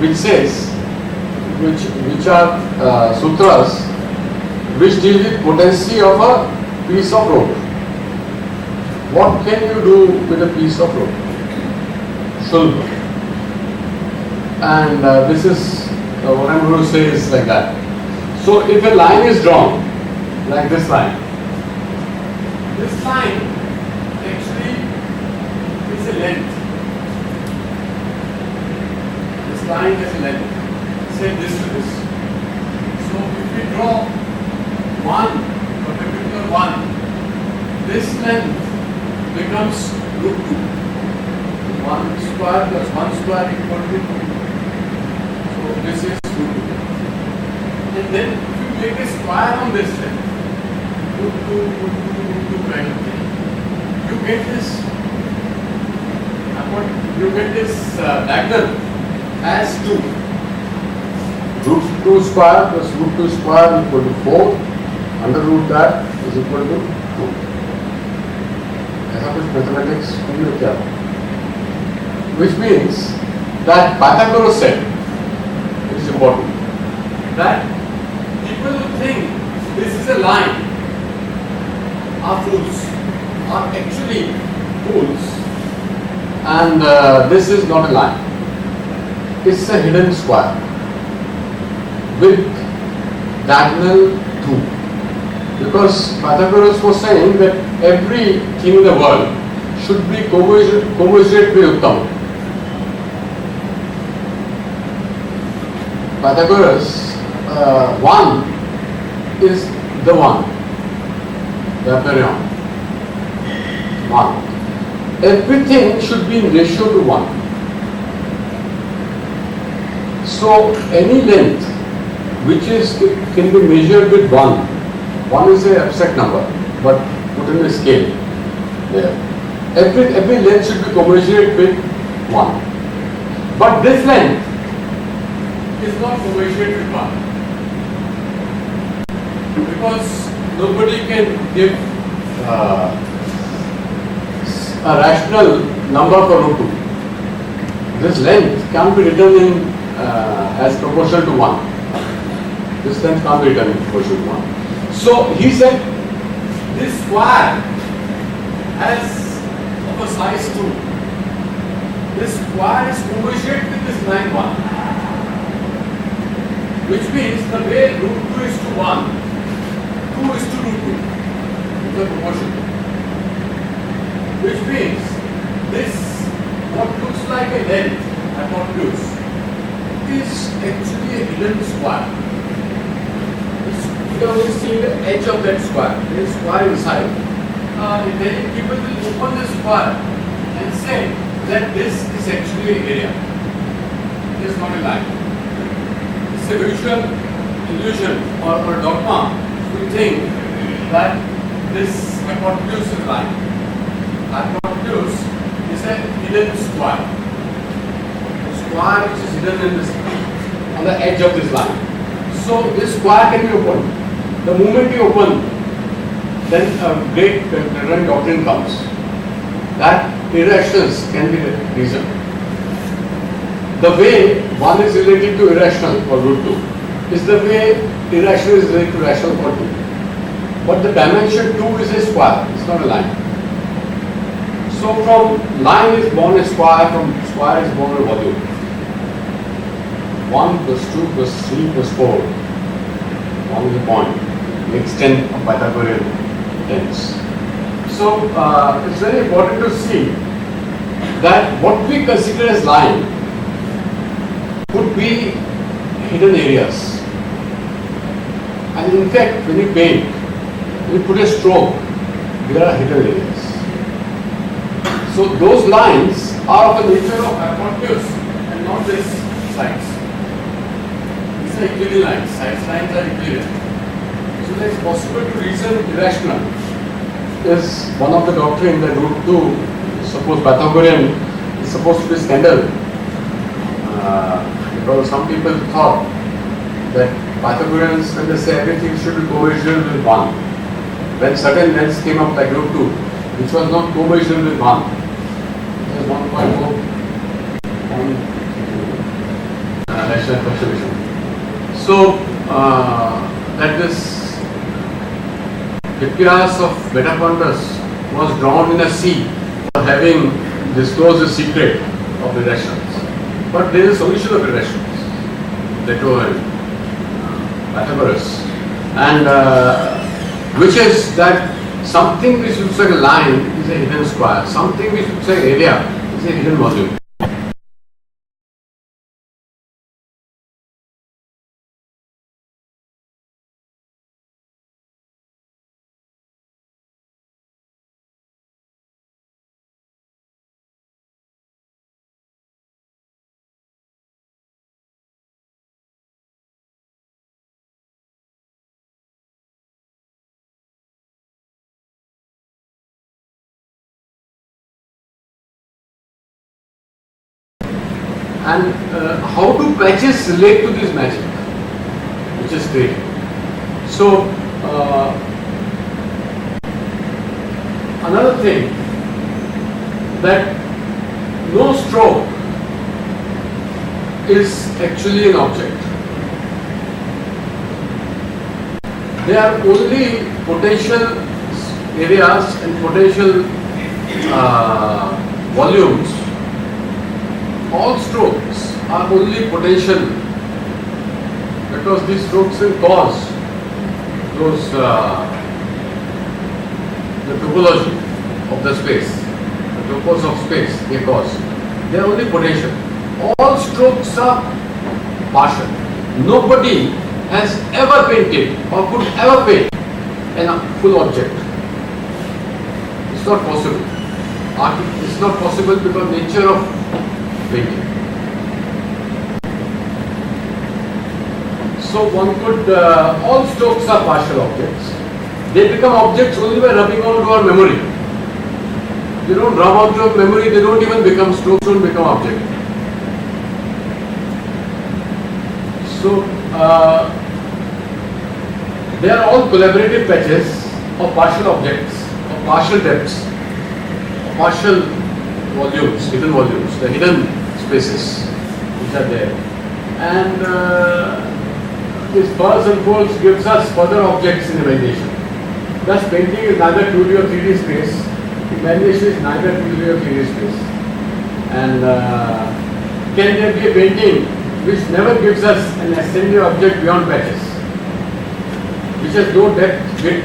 which says, which are sutras which deal with potency of a piece of rope. What can you do with a piece of rope? Shulpa. And this is what I'm going to say is like that. So if a line is drawn, like this line actually is a length. This line is a length. Say this to this. So if we draw one, perpendicular one, this length becomes root 2. 1 square plus 1 square equal to 2. So this is root 2. And then if you make a square on this length, root 2 kind of thing, you get this diagonal as 2. Root 2 square plus root 2 square equal to 4. Under root that is equal to 2. ऐसा कुछ mathematics नहीं होता, which means that Pythagoras said, it is important, that people who think this is a line are fools, are actually fools, and this is not a line. It's a hidden square with diagonal 2. Because Pythagoras was saying that everything in the world should be commensurate with Uttam. Pythagoras, 1 is the 1, the aperion. 1. Everything should be in ratio to 1. So any length which can be measured with 1. 1 is an abstract number, but put in a scale there. Every length should be commensurate with 1. But this length is not commensurate with 1. Because nobody can give a rational number for root 2. This length can't be written in as proportional to 1. This length can't be written in proportional to 1. So he said this square as of a size 2. This square is commensurate with this line 1. Which means the way root 2 is to 1, 2 is to root 2. It's a proportion. Which means this, what looks like a length, hypotenuse, is actually a hidden square. You can only see the edge of that square. There is square inside. Then people will open the square and say that this is actually an area. It is not a line. It's a visual illusion or dogma. We think that this hypotenuse is line. Hypotenuse is a hidden square. The square which is hidden in this, on the edge of this line. So this square can be opened. The moment you open, then a great recurrent doctrine comes that irrationals can be reasoned. The way 1 is related to irrational for root 2 is the way irrational is related to rational for 2. But the dimension 2 is a square, it's not a line. So from line is born a square, from square is born a volume. 1 plus 2 plus 3 plus 4. 1 is a point. The extent of Pythagorean tens. So it's very important to see that what we consider as line could be hidden areas. And in fact, when you paint, when you put a stroke, there are hidden areas. So those lines are of a nature of hypotenuse and not this sides. These are Euclidean lines. Sides lines are Euclidean. So it is possible to reason irrational. Is one of the doctrine that root 2, suppose Pythagorean, is supposed to be scandal. Because some people thought that Pythagoreans, when they say everything should be co-measured with 1, when certain lengths came up like root 2, which was not co-measured with 1, it was 1.4, rational approximation. So that this Hippias of Metapontus was drowned in a sea for having disclosed the secret of irrationals. But there is a solution of irrationals, Plato and Pythagoras, and which is that something which looks like a line is a hidden square, something which looks like area is a hidden volume. And how do patches relate to this magic, which is great. So another thing, that no stroke is actually an object. They are only potential areas and potential volumes. All strokes are only potential because these strokes will cause those the topology of the space, the topos of space they cause. They are only potential. All strokes are partial. Nobody has ever painted or could ever paint a full object. It's not possible. It's not possible because nature of painting. So one could, all strokes are partial objects. They become objects only by rubbing onto our memory. They don't rub onto our memory, they don't even become, strokes don't become objects. So they are all collaborative patches of partial objects, of partial depths, of partial volumes, hidden volumes, the hidden spaces which are there. And this furs and folds gives us further objects in imagination. Thus painting is neither 2D or 3D space, imagination is neither 2D or 3D space. And can there be a painting which never gives us an ascending object beyond patches, which has no depth, width,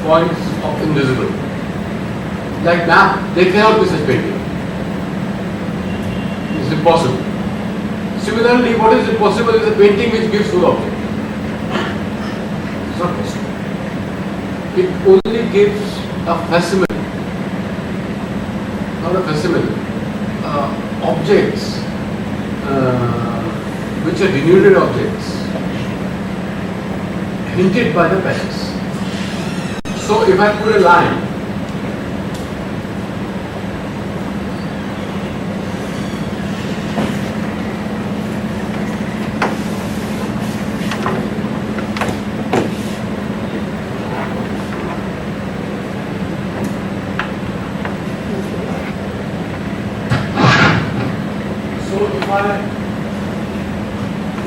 points of invisible? Like map, there cannot be such painting. It's impossible. Similarly, what is impossible is a painting which gives full object. It's not possible. It only gives a facsimile, not a facsimile, objects which are denuded objects, hinted by the patches. So if I put a line,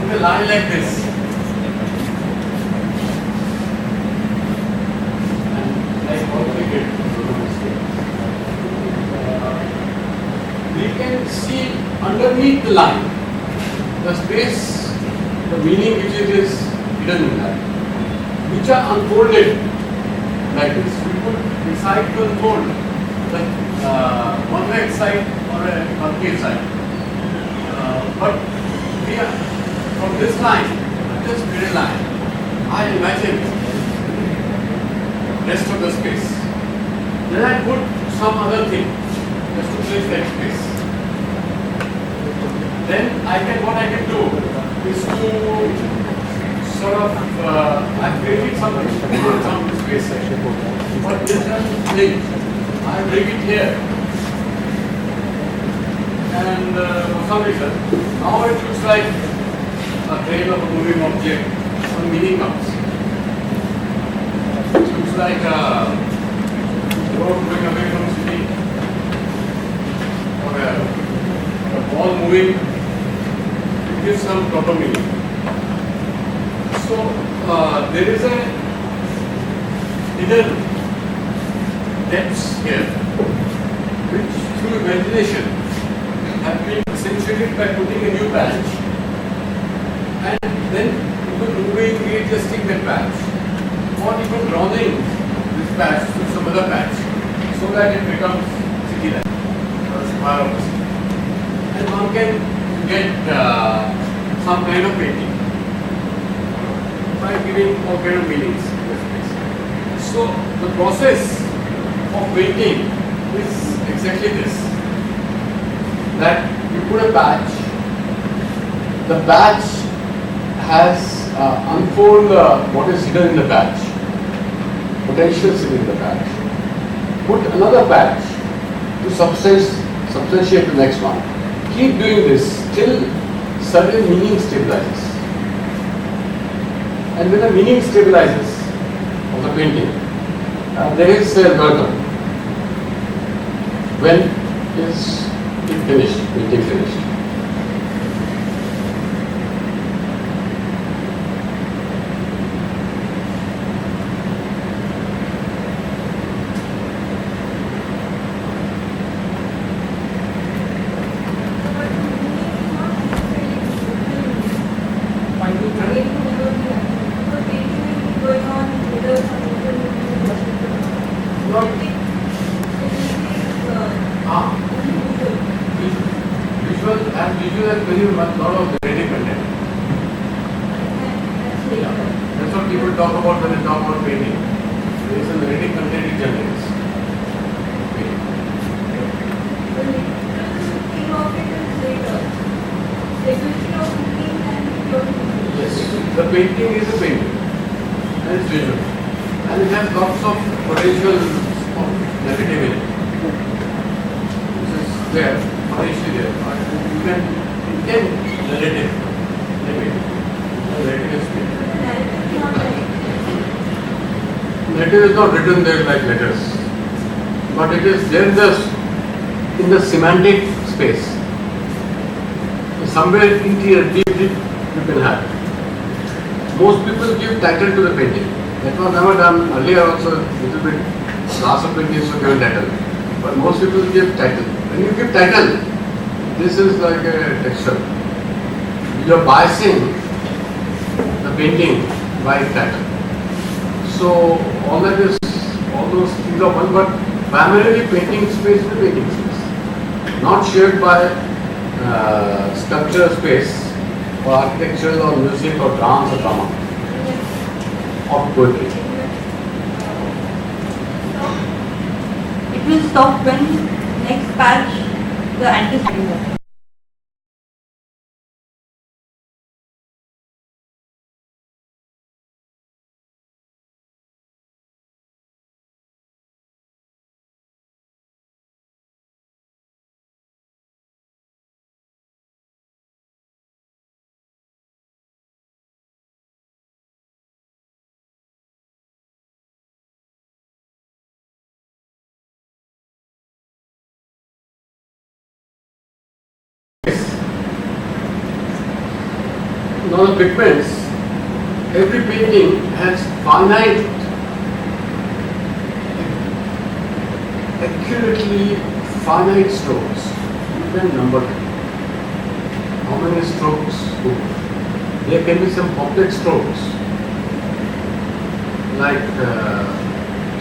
put a line like this, and like what we did, we can see underneath the line the space, the meaning which it is hidden in that, which are unfolded like this. We could decide to unfold the convex side or a concave side. But we are, from this line, this middle line, I imagine rest of the space. Then I put some other thing just to place that space. Then what I can do is to sort of, I've created some space section. But this thing, I bring it here. And for some reason, now it looks like a trail of a moving object, some meaning comes. It looks like a road going away from the city, or a ball moving. It give some proper meaning. So there is a hidden depths here, which through imagination have been accentuated by putting a new patch, and then moving, readjusting that patch, or even rounding this patch to some other patch, so that it becomes city-like or square of the city. And one can get some kind of painting by giving all kind of meanings to the space. So the process of painting is exactly this: that you put a patch, the patch has unfold what is hidden in the patch, potentials hidden in the patch. Put another patch to substantiate the next one. Keep doing this till certain meaning stabilizes. And when the meaning stabilizes of the painting, there is a curtain. When is it finished? Painting finished. Visual has very much lot of narrative content. Yeah. That's what people talk about when they talk about painting. There is a narrative content it generates. Yes, the painting is a painting and it's visual, and it has lots of potential of narrative in it, which is there, potentially there. You can intend narrative in a painting. Narrative is painting. Narrative is not written there like letters, but it is there in the semantic space. Somewhere interior, deep, you can have. Most people give title to the painting. That was never done earlier also, little bit, class of paintings were given title. But most people give title. When you give title, this is like a texture. You are biasing the painting by title. So all that is, all those things are one, but primarily painting space is painting space. Not shared by sculpture space or architectural or music or dance or drama or poetry. It will stop when next patch the anticipated. Now the pigments, every painting has finite, accurately finite strokes. You can number them. How many strokes? There can be some complex strokes, like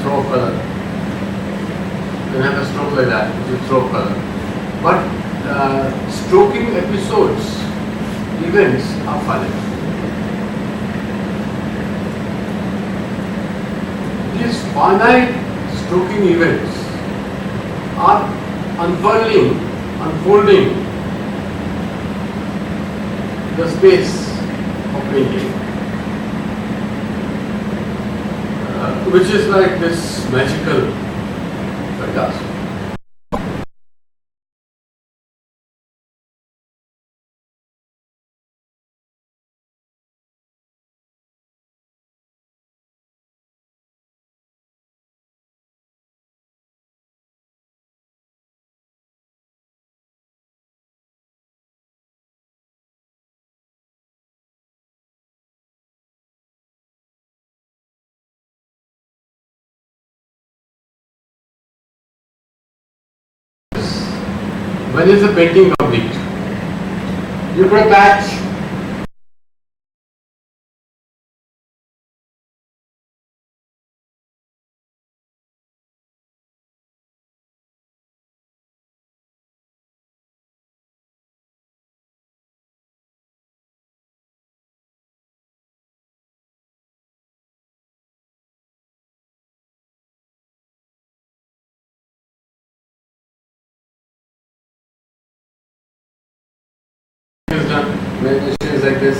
throw of color. You can have a stroke like that, which is throw of color. But stroking episodes, events are finite. These finite stroking events are unfolding the space of painting, which is like this magical fantasy. When is the painting complete? You put a patch. Is done. Imagination is like this.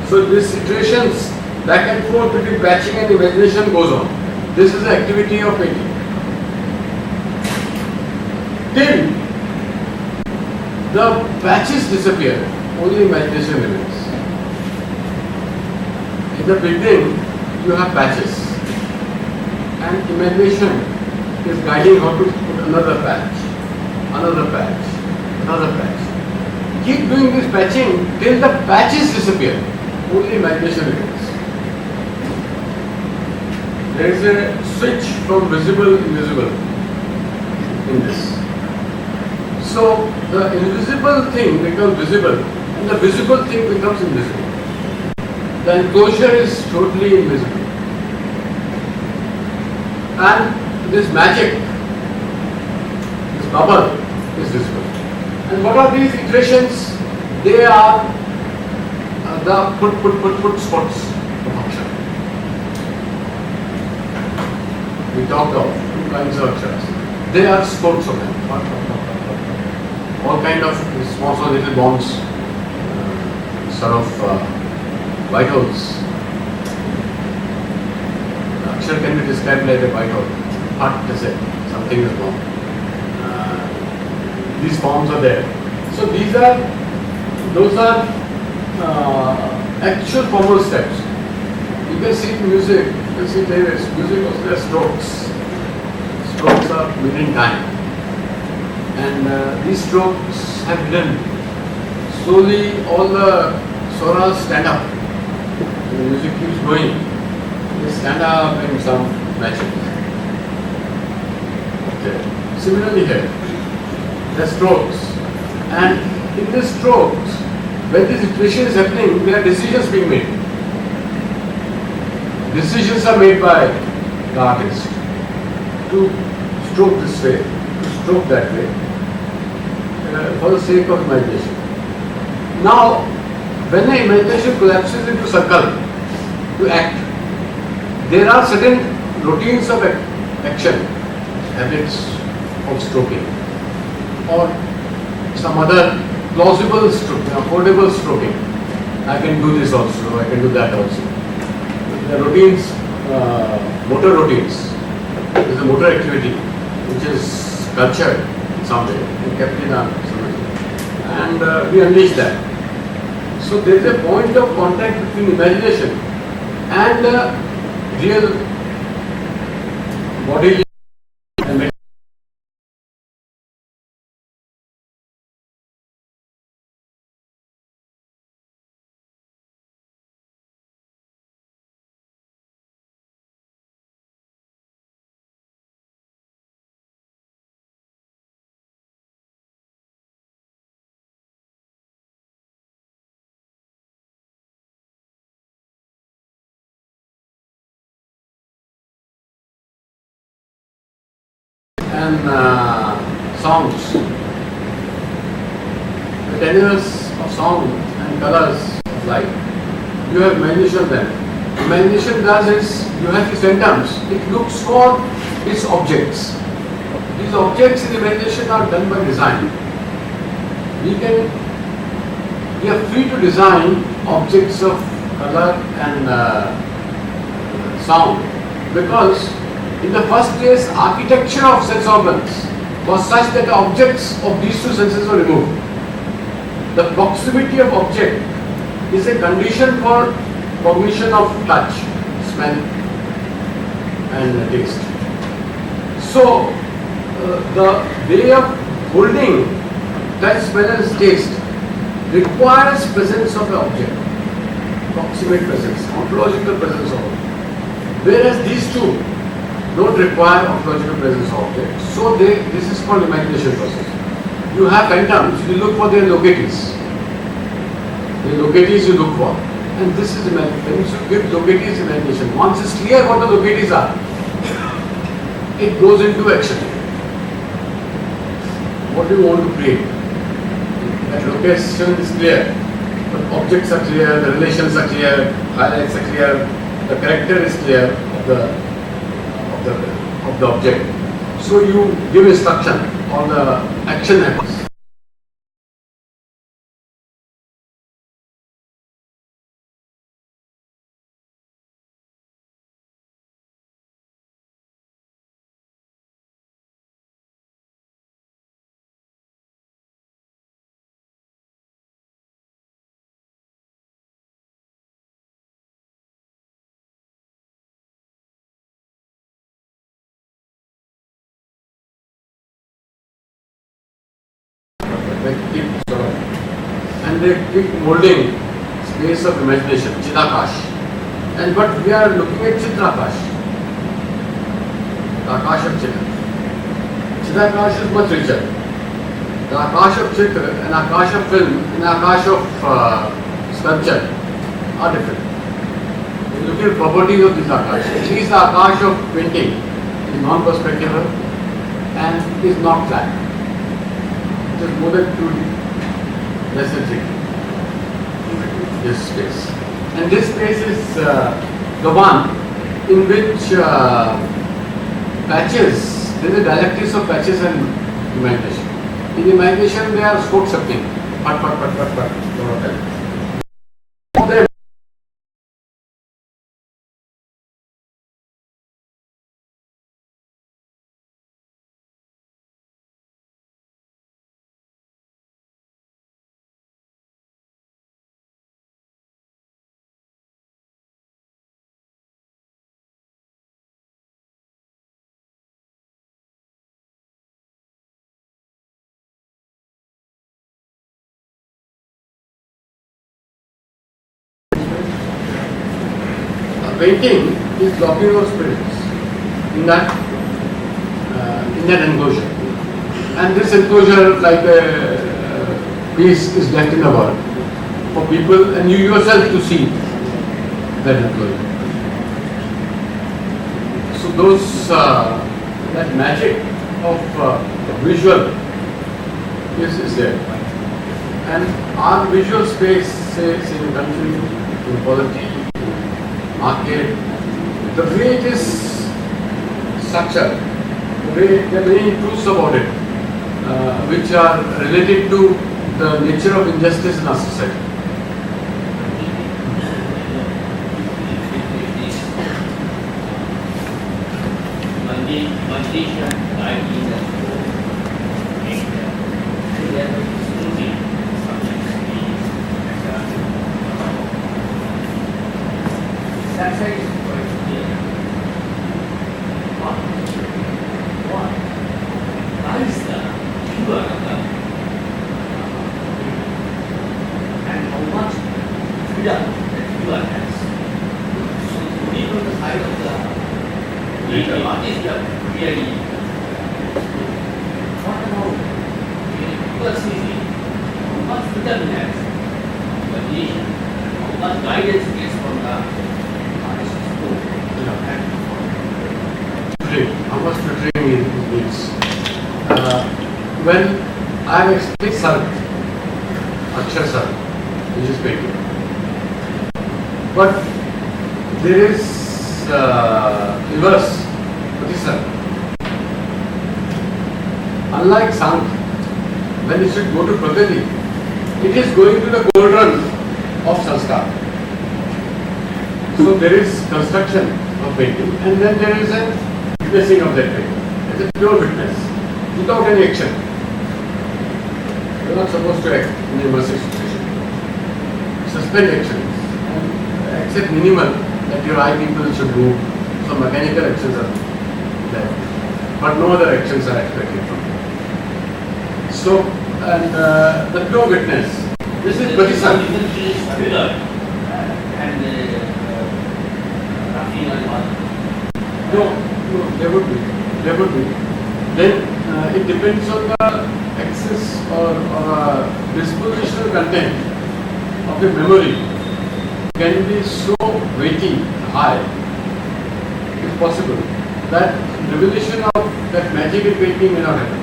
So these situations back and forth between patching and imagination goes on. This is the activity of painting. Till the patches disappear, only imagination remains. In the beginning, you have patches, and imagination is guiding how to put another patch, another patch, another patch. Keep doing this patching till the patches disappear. Only imagination remains. There is a switch from visible to invisible in this. So the invisible thing becomes visible and the visible thing becomes invisible. The enclosure is totally invisible. And this magic, this bubble is visible. And what are these iterations? They are the put spots of aksha. We talked of two kinds of aksharas. They are spots of them. All kind of small little bombs, sort of vitals. Akshar can be described like a vital. Heart to say something is wrong. These forms are there. So those are actual formal steps. You can see in music, you can see there is music also there are strokes. Strokes are within time. And these strokes have hidden. Slowly all the swaras stand up. The music keeps going. They stand up in some matches. Okay. Similarly here. The strokes, and in the strokes, when this iteration is happening, there are decisions being made. Decisions are made by the artist to stroke this way, to stroke that way, for the sake of imagination. Now, when the imagination collapses into circle to act, there are certain routines of action, habits of stroking, or some other plausible stroking, affordable stroking. I can do this also, I can do that also. The routines, motor routines, is a motor activity which is cultured in some way and kept in our society. And we unleash that. So there is a point of contact between imagination and real bodily and mental. And songs, the tenors of sound and colors of light. You have imagination of them. Imagination does is, you have these terms, it looks for its objects. These objects in imagination are done by design. We are free to design objects of color and sound, because in the first place, architecture of sense organs was such that the objects of these two senses were removed. The proximity of object is a condition for cognition of touch, smell, and taste. So, the way of holding touch, smell, and taste requires presence of an object, proximate presence, ontological presence of object. Whereas these two don't require ontological presence of object. So this is called imagination process. you have phantoms, you look for their localities. The localities you look for. And this is imagination. When you should give localities imagination. Once it's clear what the localities are, it goes into action. What do you want to create? That location is clear. The objects are clear, the relations are clear, highlights are clear, the character is clear of the object. So you give instruction or the action happens. They keep and they keep molding space of imagination, Chidakash. And but we are looking at Chitrakash, the Akash of Chitra. Chidakash is much richer. The Akash of Chitra and Akash of film and Akash of sculpture are different. You look at properties of this Akash. At least the Akash of painting is non-perspectival and is not flat. It is more than 2D, less than 3D. This space. And this space is the one in which patches, there is a dialectics of patches and imagination. In imagination, they are scope something. They painting is locking our spirits in that enclosure. And this enclosure, like a piece, is left in the world for people and you yourself to see that enclosure. So those that magic of visual is there. And our visual space, say in country, in quality, market, the way it is structured, there are many truths about it which are related to the nature of injustice in our society. That side is quite clear. What is the pure of the and how much freedom that pure has? So only from the side of the leader, what is the really? What about pure season? How much freedom has the nation? How much guidance gets from the how much filtering it needs. When I have explained Sarg, Akshar Sarg, which is painting. But there is reverse, Pratisarg. Unlike Sank, when it should go to Prakriti, it is going to the gold run of Sanskar. So there is construction of painting and then there is a witnessing of that painting. It's a pure witness, without any action. You are not supposed to act in a immersive situation. Suspend actions and accept minimal that your eye people should do. Some mechanical actions are there, but no other actions are expected from you. So, and the pure witness, this is Pratisarg. No, there would be. Then it depends on the excess or dispositional content of a memory can be so weighty, high, it is possible that revelation of that magical painting may not happen.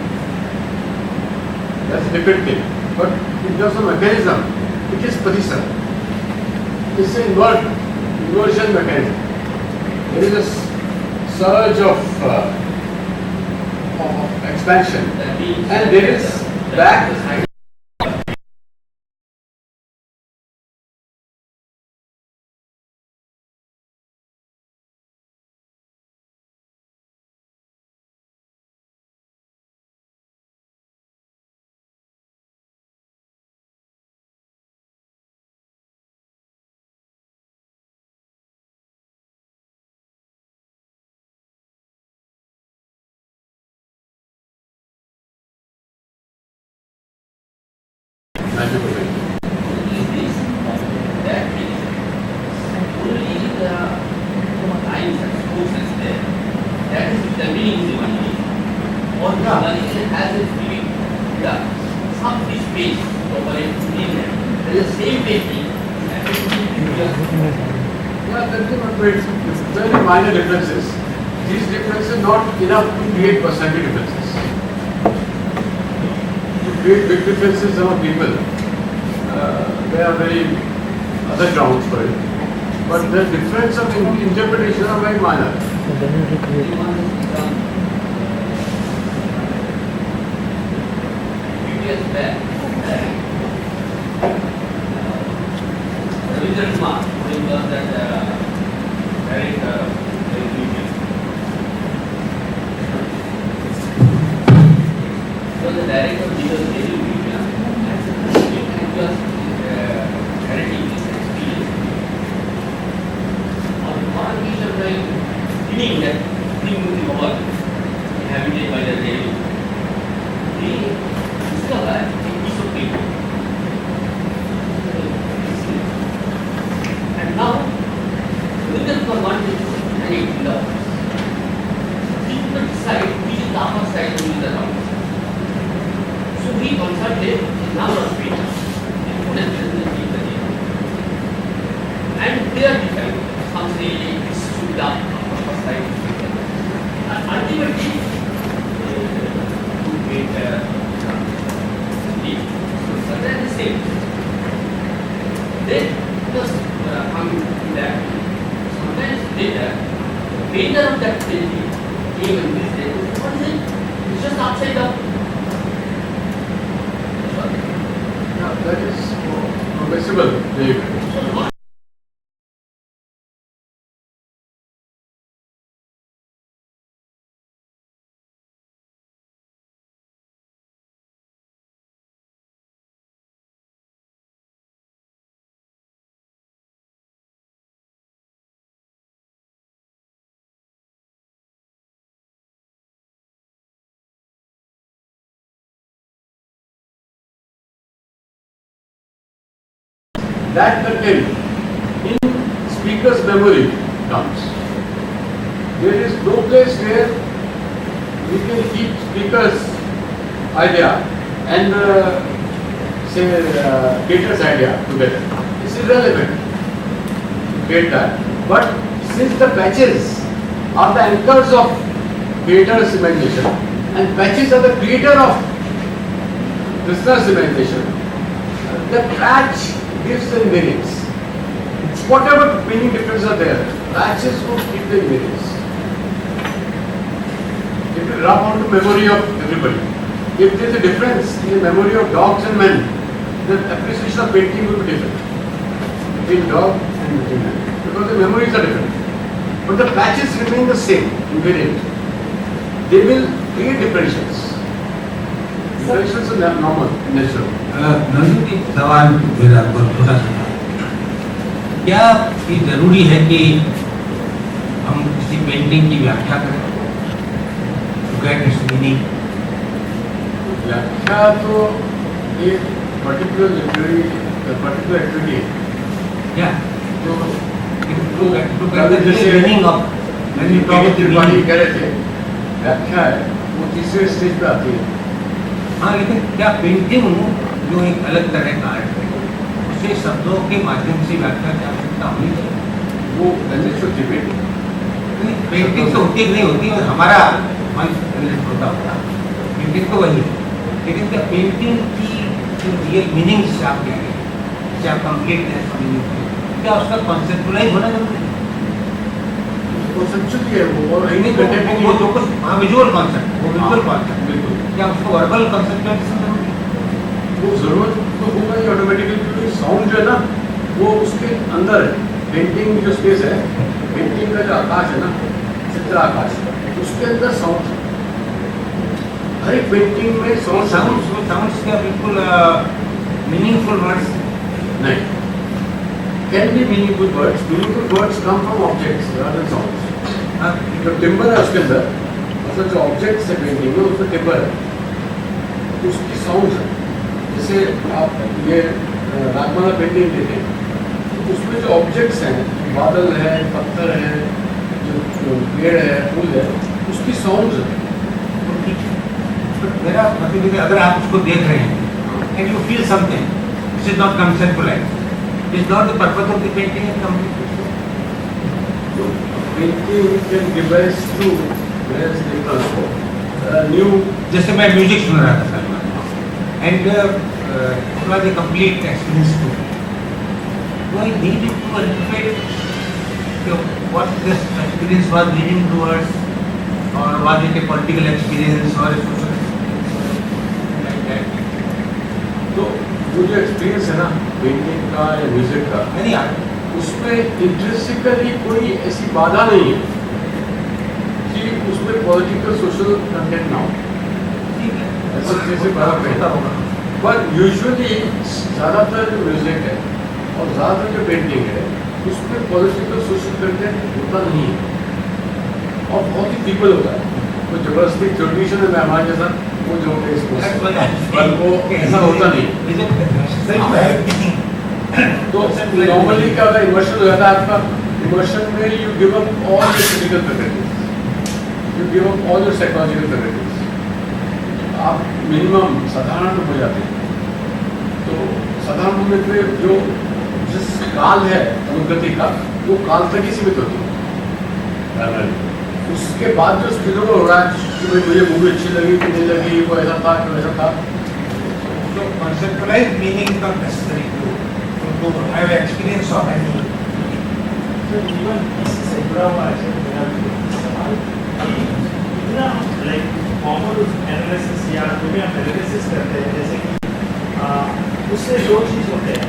That's a different thing. But in terms of mechanism, it is position. It's an inversion mechanism. There is a surge of expansion, and there is back. Magical way. Is this that is only the lines and strokes is there. That is determining the money. Or the money has a feeling, some free space to operate in there. There is the same painting. Yeah, it's very minor differences. These differences are not enough to create personality differences. To create big differences among people, there are very other grounds for it. But the difference of interpretation are very minor. Years back, Ravindra Kumar, who was that director of television, was the director of Jesus television, and just narrating this experience. On one occasion, while reading that Trimurti Bhavan, inhabited by the Devi, he discovered a piece of paper. And now, Ravindra Kumar wanted to narrate in the office. He could not decide which is the upper side, which is the down side. So he consulted a number of painters and put an alternative the name. And they are different. Some say this should be the upper side. And ultimately, to get so they are the same. Then, just coming to that, sometimes later, the painter of that painting came and visited. What is it? It's just upside down. Yeah, that is progressible behavior. That content in speaker's memory comes. There is no place where we can keep speaker's idea and creator's idea together. It's irrelevant to create that. But since the patches are the anchors of creator's imagination and patches are the creator of listener's imagination, the patch gives the invariance. Whatever meaning differences are there, patches will keep the invariance. It will rub onto memory of everybody. If there is a difference in the memory of dogs and men, the appreciation of painting will be different between dog and between man, because the memories are different. But the patches remain the same, invariant. They will create differentials. Differentials are normal, natural. नजदीकी सवाल मेरा बहुत छोटा सा था। क्या ये जरूरी है कि हम किसी पेंटिंग की व्याख्या करें? To get its meaning? व्याख्या तो एक पर्टिकुलर एक्टिविटी है। Yeah. तो To get the meaning of when you talk about the meaning. कह रहे थे व्याख्या है वो तीसरे स्टेज पे आती है। हाँ, लेकिन क्या पेंटिंग जो एक अलग तरह का आर्ट है, उसे शब्दों के माध्यम से व्याख्या की आवश्यकता होनी चाहिए। वो रंजित होती है पेंटिंग तो होती नहीं होती, और हमारा मन रंजित होता होगा, पेंटिंग तो वही है। लेकिन क्या पेंटिंग की जो रियल मीनिंग से आप कह रहे हैं, जैसे आप कंप्लीट क्या उसका कॉन्सेप्चुलाइज होना जरूरी है? कॉन्सेप्चुअली है वो, और नहीं, वो तो कुछ विजुअल कॉन्सेप्ट, वो विजुअल कॉन्सेप्ट, बिल्कुल। क्या उसको वर्बल कॉन्सेप्चुलाइजेशन जरूरी है? वो जरूरत तो होगा ही ऑटोमेटिकली, क्योंकि साउंड जो है ना वो उसके अंदर है। पेंटिंग जो स्पेस है, पेंटिंग का जो आकाश है ना, चित्र आकाश, उसके अंदर साउंड, हर एक पेंटिंग में साउंड्स क्या बिल्कुल मीनिंगफुल वर्ड्स नहीं, can be meaningful words come from objects rather than sounds. जो टिम्बर है उसके अंदर, मतलब जो ऑब्जेक्ट्स है पेंटिंग में, उसमें टिम्बर है, उसकी साउंड है। जैसे आप ये रागमाला पेंटिंग देखें, तो उसमें जो ऑब्जेक्ट्स हैं, बादल है, पत्थर है, जो पेड़ है, फूल है, उसकी साउंड है। तो ठीक है, तो मेरा मतलब है कि अगर आप उसको देख रहे हैं and you feel something, this is not conceptualized, is not the purpose of the painting and complete. Painting can give rise to various different new. जैसे मैं म्यूजिक सुन रहा था Salman, and it was a complete experience too, so I needed to interpret what this experience was leading towards, or was it a political experience or a social experience like that. तो वो जो experience है ना painting का या music का, नहीं यार, उसमें इंट्रिंसिकली कोई ऐसी बाधा नहीं है कि उसमें पॉलिटिकल सोशल कंटेंट ना हो, ठीक है, ऐसी चीज़ें बड़ा होता होगा। पर यूजुअली ज़्यादातर जो म्यूजिक है और ज़्यादातर जो पेंटिंग है, उसमें पॉलिटिकल सोशल कंटेंट होता नहीं है, और बहुत ही पीपल होता है। तो जबरदस्ती ट्रेडिशन है मेहमान जैसा वो जो है इसको, पर वो ऐसा होता नहीं। तो नॉर्मली क्या होता है, इमोशन हो जाता है आपका, इमोशन में you give up all your physical faculties, you give up all your psychological faculties, आप मिनिमम साधारण हो जाते हैं। तो साधारण होने पे जो जिस काल है अनुगति का, वो काल तक ही सीमित होती है। उसके बाद जो स्पिलओवर हो रहा है कि भाई मुझे मूवी अच्छी लगी कि नहीं लगी, वो ऐसा था कि वैसा था, So conceptualized meaning is not necessary to have experience of any. तो जीवन इससे जुड़ा हुआ है मेरा सवाल कि इतना लाइक कॉमन एनालिसिस या जो भी हम एनालिसिस करते हैं, जैसे कि उससे दो चीज़ होते हैं।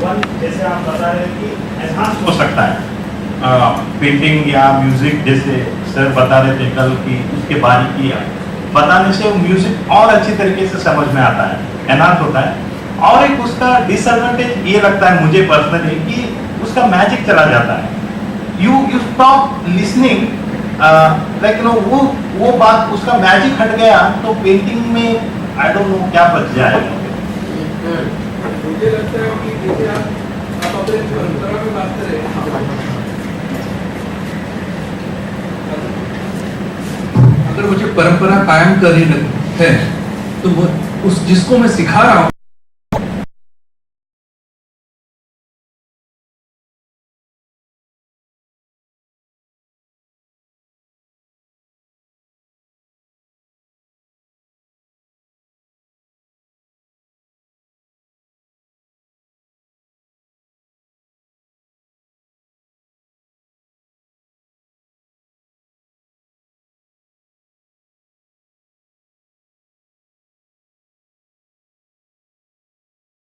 वन, जैसे आप बता रहे हैं कि एनहांस हो सकता है पेंटिंग या म्यूजिक, जैसे सर बता रहे थे कल कि उसके बारीकी बताने से म्यूजिक और अच्छी तरीके से समझ में आता है, एनहांस होता है। और एक उसका डिसएडवांटेज ये लगता है मुझे पर्सनली कि उसका मैजिक चला जाता है। You stop listening, like no वो बात, उसका मैजिक हट गया तो पेंटिंग में आई डोंट नो क्या बच जाएगा। मुझे लगता है कि जैसे आप अपने परंपरा में बात करें, अगर मुझे परंपरा कायम करनी है तो वो उस जिसको मैं सिखा रहा हूँ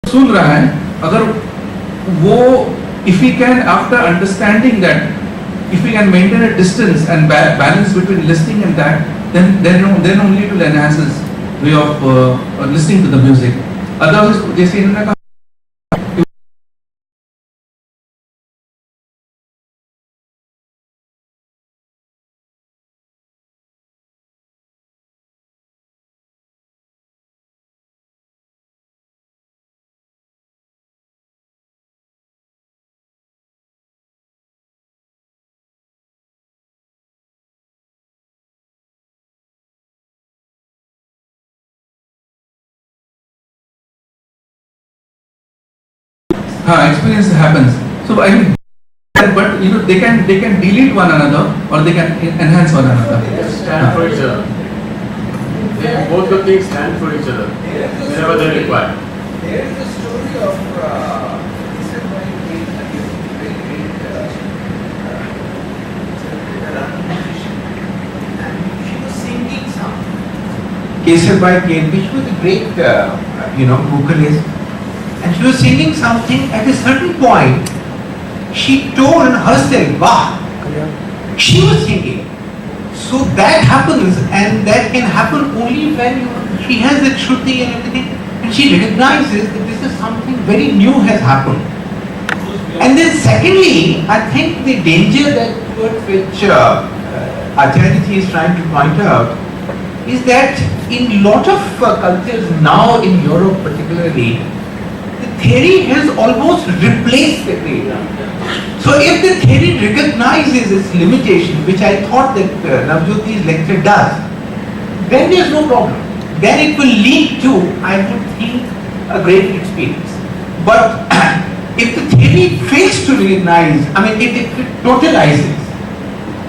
सुन रहा है, अगर वो if we can, after understanding that, if we can maintain a distance and balance between listening and that, then only it will enhance his way of listening to the music. Otherwise, जैसे इन्होंने कहा experience happens. So I mean, but you know they can delete one another or they can enhance one another. They stand for each other. Both the things stand for each other whenever they require. There is a story of Mr. and she was singing something. Kesarbai Kane, which was a great, vocalist, and she was singing something. At a certain point, she told herself, "Wow, she was singing." So that happens, and that can happen only when she has the shruti and everything, and she recognizes that this is something very new has happened. And then secondly, I think the danger that towards which Acharya Ji is trying to point out is that in lot of cultures now in Europe particularly, the theory has almost replaced the prayer. So if the theory recognizes its limitation, which I thought that Navjyoti's lecture does, then there's no problem. Then it will lead to, I would think, a great experience. But if the theory fails to recognize, if it totalizes,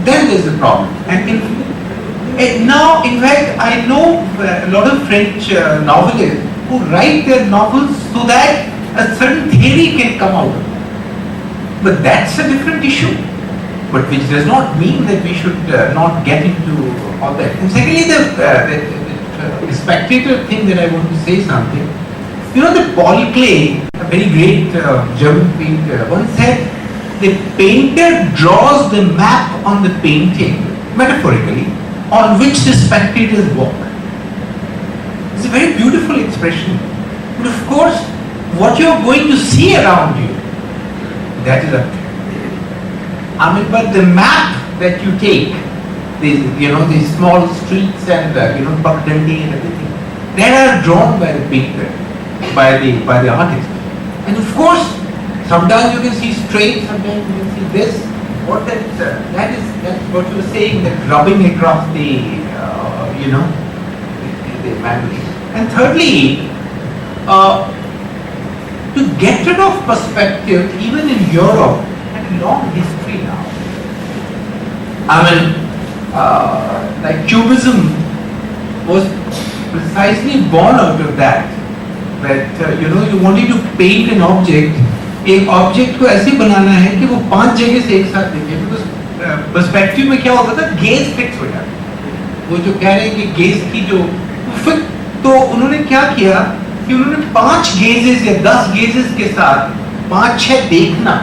then there's a problem. And now, in fact, I know a lot of French novelists who write their novels so that a certain theory can come out of it. But that's a different issue. But which does not mean that we should not get into all that. And secondly, the spectator thing that I want to say something. You know that Paul Klee, a very great German painter, once said, the painter draws the map on the painting, metaphorically, on which the spectators walk. It's a very beautiful expression. But of course, what you're going to see around you, that is up to you. But the map that you take, these small streets and Pakdandi and everything, that are drawn by the painter, by the artist. And of course, sometimes you can see straight, sometimes you can see this. That's what you were saying, that rubbing across the memory. And thirdly, to get rid of perspective, even in Europe, had a long history now. Like Cubism was precisely born out of that. That you wanted to paint an object. एक object को ऐसे बनाना है कि वो 5 जगह से एक साथ दिखे, बिकॉज पर्सपेक्टिव में क्या होता था, गेज फिक्स हो जाता। वो जो कह रहे हैं कि गेज की जो तो उन्होंने क्या किया कि उन्होंने 5 गेजेस या 10 गेजेस के साथ 5-6 देखना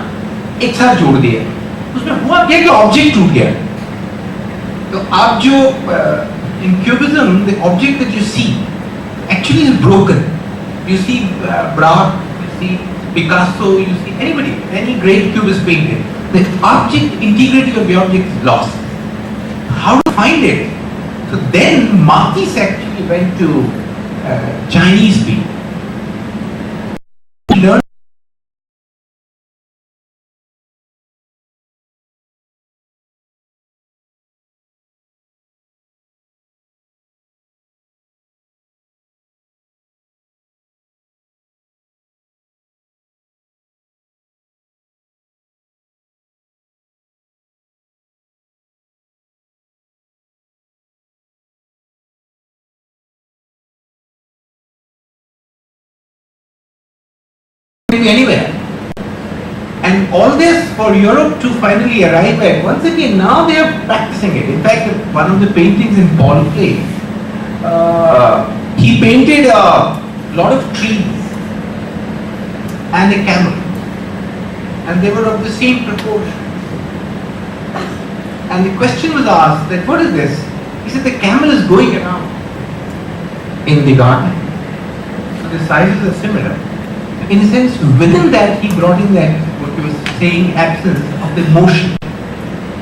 एक साथ जोड़ दिया। उसमें हुआ क्या कि ऑब्जेक्ट टूट गया। तो आप जो in Cubism, the object that you see actually is broken. You see Braque, you see Picasso, you see anybody, any great Cubist painter. The object, integrity of the object is lost. How to find it? So then Matisse actually went to Chinese people. He learned anywhere. And all this for Europe to finally arrive at, once again, now they are practicing it. In fact, one of the paintings in Paul Klee, he painted a lot of trees and a camel. And they were of the same proportion. And the question was asked that, what is this? He said, the camel is going around in the garden. So the sizes are similar. In a sense, within that, he brought in that, what he was saying, absence of the motion.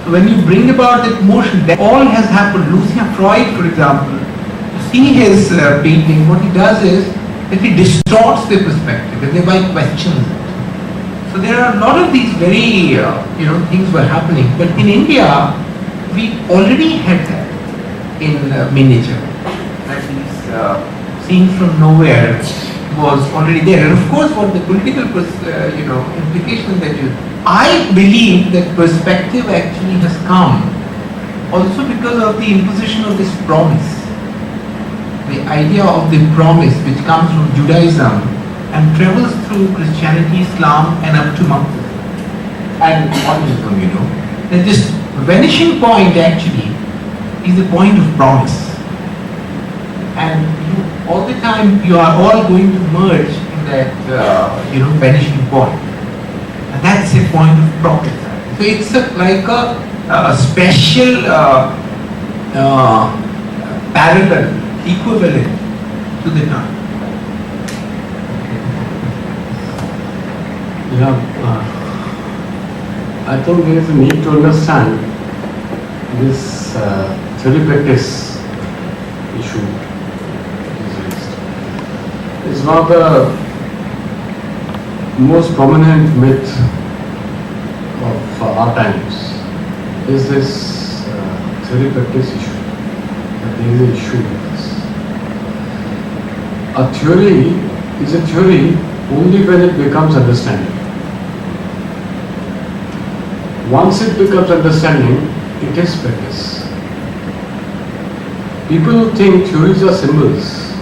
So when you bring about that motion, that all has happened. Lucien Freud, for example, to see his painting, what he does is that he distorts the perspective and thereby questions it. So there are a lot of these very, things were happening. But in India, we already had that in miniature. Like these scenes from nowhere, was already there. And of course, what the political implication that I believe that perspective actually has come also because of the imposition of this promise. The idea of the promise which comes from Judaism and travels through Christianity, Islam and up to Muhammad and Mormonism, that this vanishing point actually is the point of promise. And all the time you are all going to merge in that vanishing point. And that's a point of promise. So it's like a special parallel, equivalent to the time. I think there is a need to understand this theory practice issue. It's one of the most prominent myth of our times. Is this theory practice issue? That there is an issue with this. A theory is a theory only when it becomes understanding. Once it becomes understanding, it is practice. People who think theories are symbols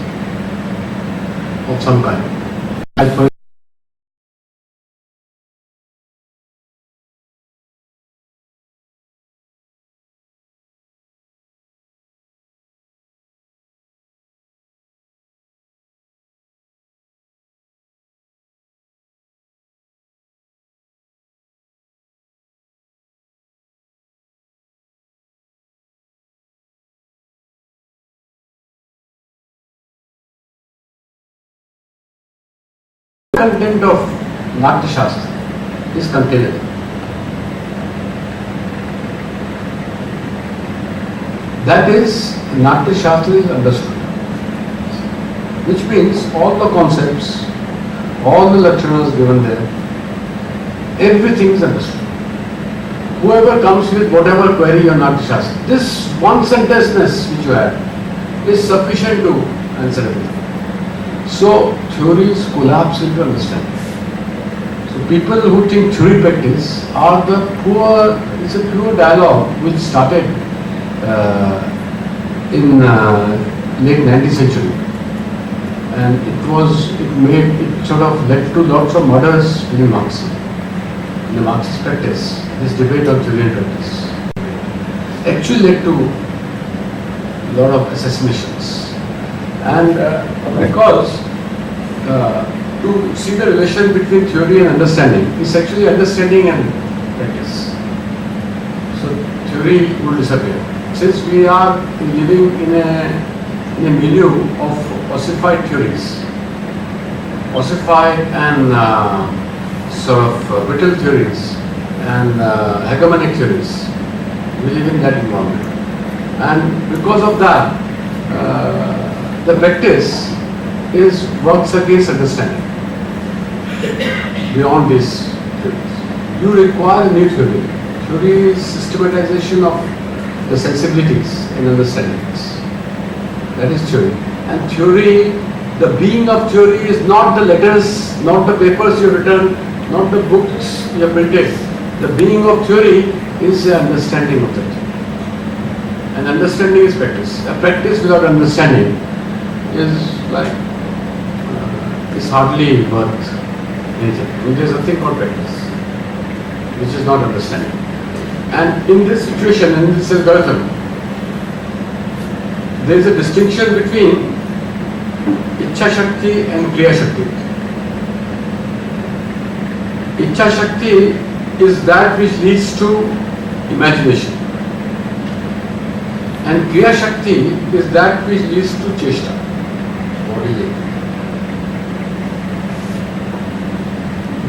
of some kind. Content of Natya Shastra is contained. That is, Natya Shastra is understood, which means all the concepts, all the lectures given there, everything is understood. Whoever comes with whatever query on Natya Shastra, this one sentenceness which you have is sufficient to answer everything. So theories collapse into understanding. So people who think theory practice are the poor, it's a pure dialogue which started in late 19th century. And it sort of led to lots of murders within Marxism. In the Marxist practice, this debate on theory and practice actually led to a lot of assassinations. And because to see the relation between theory and understanding is actually understanding and practice. So theory will disappear. Since we are living in a milieu of ossified theories, ossified and sort of brittle theories and hegemonic theories, we live in that environment. And because of that, the practice works against understanding beyond these theories. You require a new theory. Theory is systematization of the sensibilities and understandings. That is theory. And theory, the being of theory is not the letters, not the papers you have written, not the books you have printed. The being of theory is the understanding of that. And understanding is practice. A practice without understanding is like is hardly worth anything. I mean, there is a thing called practice, which is not understanding. And in this situation, in this algorithm, there is a distinction between Ichha Shakti and Kriya Shakti. Ichha Shakti is that which leads to imagination. And Kriya Shakti is that which leads to Cheshta. Bodily.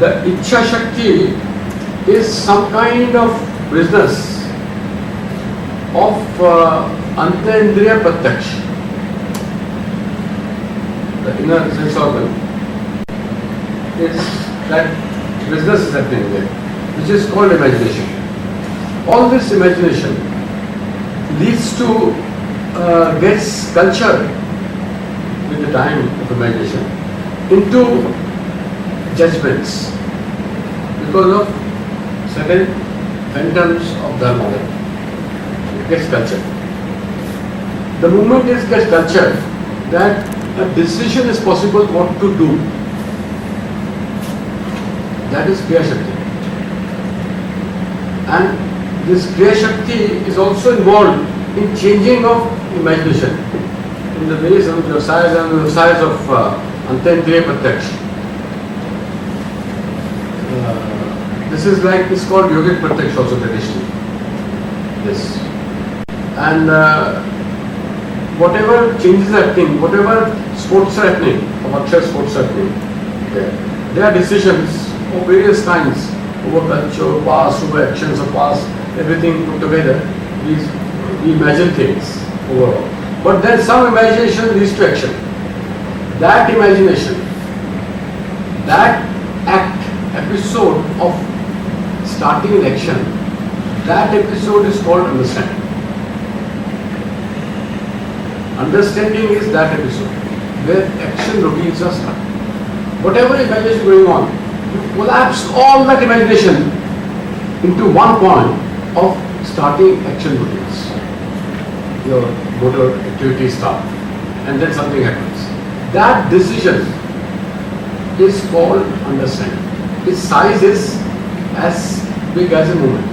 The Ichha Shakti is some kind of business of Antendriya Pratyaksha, the inner sense organ, is that business is happening there, which is called imagination. All this imagination leads to gets cultured with the time of imagination, into judgments because of certain phantoms of dharma. It gets cultured. The moment it gets cultured, that a decision is possible what to do. That is Kriya Shakti. And this Kriya Shakti is also involved in changing of imagination in the various size and the size of Antendriya Pratyaksh. This is like, it's called Yogic Pratyaksh also traditionally. Yes. And whatever changes are happening, whatever sports are happening, or Akshar sports are happening, there are decisions of various kinds over culture, past, over actions of past, everything put together. We imagine things overall. But then some imagination leads to action. That imagination, that act, episode of starting an action, that episode is called understanding. Understanding is that episode where action routines are started. Whatever imagination going on, you collapse all that imagination into one point of starting action routines. Your motor activities start, and then something happens. That decision is called understanding. Its size is as big as a movement.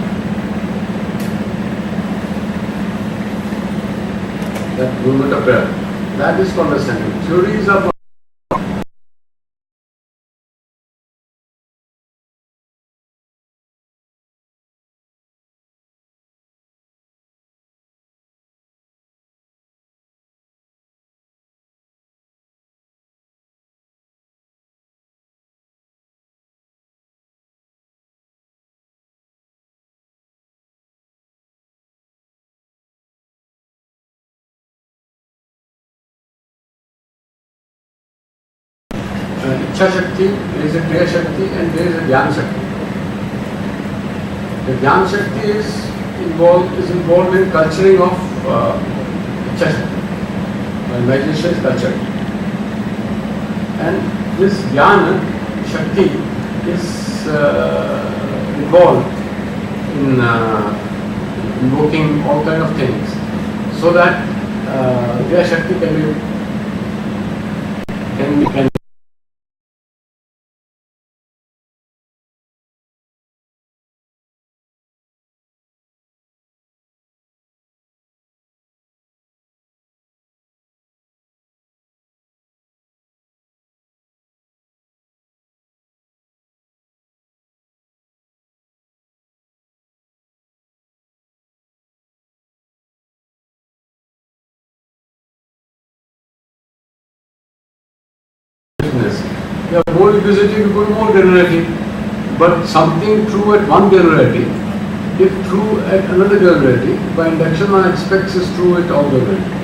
That movement of prayer, that is called understanding. Theories are Ichha Shakti, there is a Kriya Shakti, and there is a Jnana Shakti. The Jnana Shakti is involved in culturing of Ichha Shakti. Imagination is cultured. And this Jnana Shakti is involved in invoking all kind of things, so that Kriya Shakti can you are more inquisitive, you go more granularity. But something true at one granularity, if true at another granularity, by induction one expects is true at all granularity.